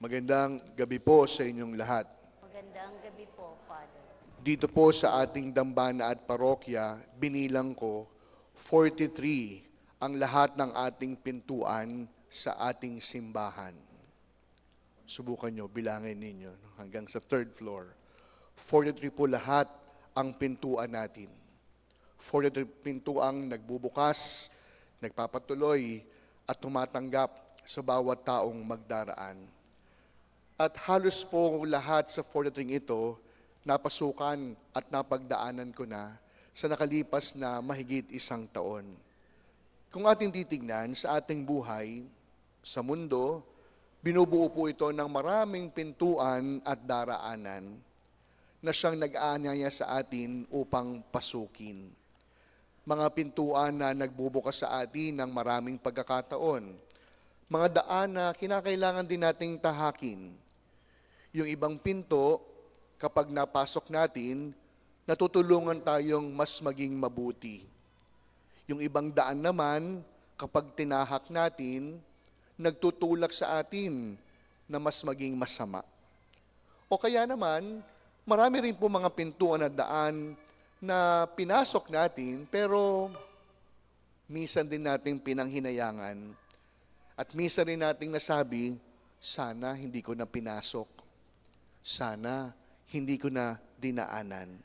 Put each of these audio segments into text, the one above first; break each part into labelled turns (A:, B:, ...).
A: Magandang gabi po sa inyong lahat.
B: Magandang gabi po, Father.
A: Dito po sa ating dambana at parokya, binilang ko 43 ang lahat ng ating pintuan sa ating simbahan. Subukan nyo, bilangin ninyo hanggang sa third floor. 43 po lahat ang pintuan natin. 43 pintuang nagbubukas, nagpapatuloy at tumatanggap sa bawat taong magdaraan. At halos po lahat sa 43 ito, napasukan at napagdaanan ko na sa nakalipas na mahigit 1 taon. Kung ating titignan sa ating buhay, sa mundo, binubuo po ito ng maraming pintuan at daraanan na siyang nag-aanyaya sa atin upang pasukin. Mga pintuan na nagbubukas sa atin ng maraming pagkakataon. Mga daan na kinakailangan din nating tahakin. Yung ibang pinto, kapag napasok natin, natutulungan tayong mas maging mabuti. Yung ibang daan naman, kapag tinahak natin, nagtutulak sa atin na mas maging masama. O kaya naman, marami rin po mga pintuan at daan na pinasok natin, pero minsan din nating pinanghinayangan. At minsan rin nating nasabi, sana hindi ko na pinasok. Sana hindi ko na dinaanan.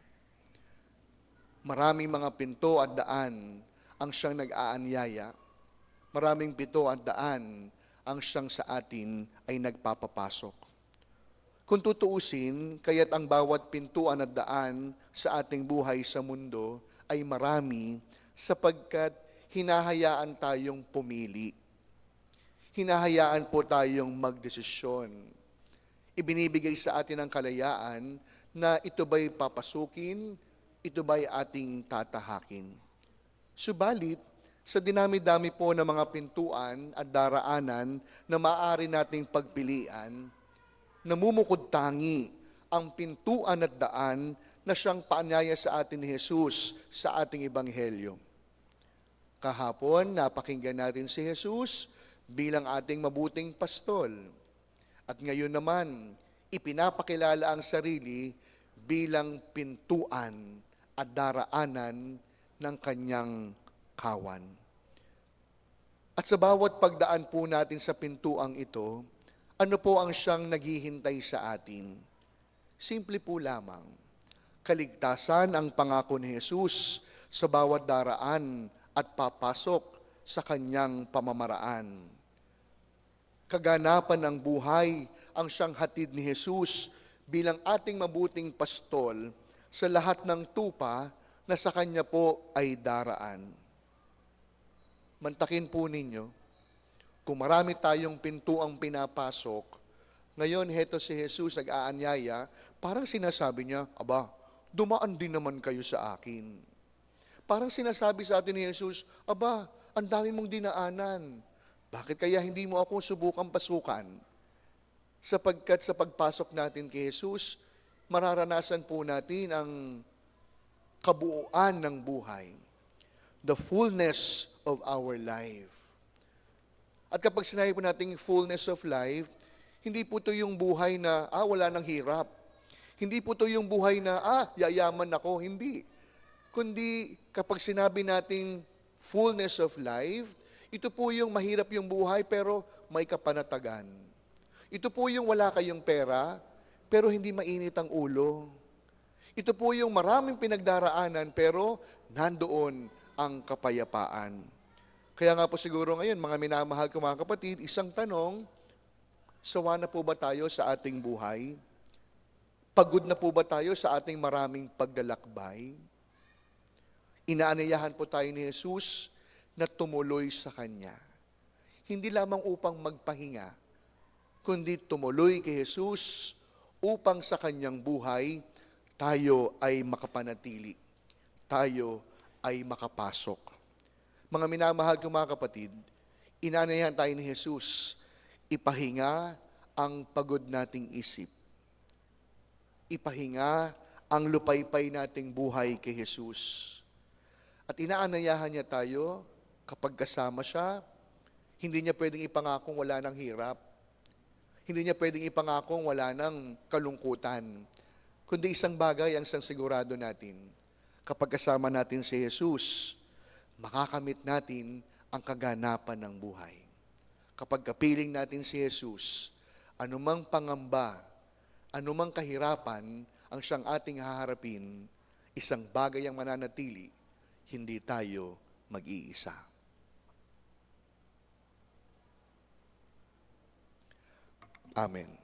A: Maraming mga pinto at daan ang siyang nag-aanyaya. Maraming pinto at daan ang siyang sa atin ay nagpapapasok. Kung tutuusin, kaya't ang bawat pintuan at daan sa ating buhay sa mundo ay marami sapagkat hinahayaan tayong pumili. Hinahayaan po tayong magdesisyon. Ibinibigay sa atin ang kalayaan na ito ba'y papasukin, ito ba'y ating tatahakin. Subalit, sa dinami-dami po ng mga pintuan at daraanan na maaari nating pagpilian, namumukod tangi ang pintuan at daan na siyang paanyaya sa atin ni Jesus sa ating ebanghelyo. Kahapon, napakinggan natin si Jesus bilang ating mabuting pastol. At ngayon naman, ipinapakilala ang sarili bilang pintuan at daraanan ng kanyang kawan. At sa bawat pagdaan po natin sa pintuang ito, ano po ang siyang naghihintay sa atin? Simple po lamang. Kaligtasan ang pangako ni Jesus sa bawat daraan at papasok sa kanyang pamamaraan. Kaganapan ng buhay ang siyang hatid ni Jesus bilang ating mabuting pastol sa lahat ng tupa na sa kanya po ay daraan. Mantakin po ninyo, kung marami tayong pintuang pinapasok, ngayon heto si Jesus nag-aanyaya, parang sinasabi niya, aba, dumaan din naman kayo sa akin. Parang sinasabi sa atin ni Jesus, aba, ang dami mong dinaanan. Bakit kaya hindi mo ako subukang pasukan? Sapagkat sa pagpasok natin kay Jesus, mararanasan po natin ang kabuuan ng buhay. The fullness of our life. At kapag sinabi po natin fullness of life, hindi po ito yung buhay na, wala nang hirap. Hindi po ito yung buhay na, yayaman ako. Hindi. Kundi kapag sinabi natin fullness of life, ito po yung mahirap yung buhay pero may kapanatagan. Ito po yung wala kayong pera pero hindi mainit ang ulo. Ito po yung maraming pinagdaraanan pero nandoon ang kapayapaan. Kaya nga po siguro ngayon, mga minamahal ko mga kapatid, isang tanong, sawa na po ba tayo sa ating buhay? Pagod na po ba tayo sa ating maraming paglalakbay? Inaanyayahan po tayo ni Jesus na tumuloy sa Kanya. Hindi lamang upang magpahinga, kundi tumuloy kay Jesus upang sa Kanyang buhay, tayo ay makapanatili. Tayo ay makapasok. Mga minamahal kong mga kapatid, inaanyayahan tayo ni Jesus, ipahinga ang pagod nating isip. Ipahinga ang lupaypay nating buhay kay Jesus. At inaanyayahan niya tayo, kapag kasama siya, hindi niya pwedeng ipangakong wala ng hirap. Hindi niya pwedeng ipangakong wala ng kalungkutan. Kundi isang bagay ang sigurado natin. Kapag kasama natin si Jesus, makakamit natin ang kaganapan ng buhay. Kapag kapiling natin si Jesus, anumang pangamba, anumang kahirapan ang siyang ating haharapin, isang bagay ang mananatili, hindi tayo mag-iisa. Amen.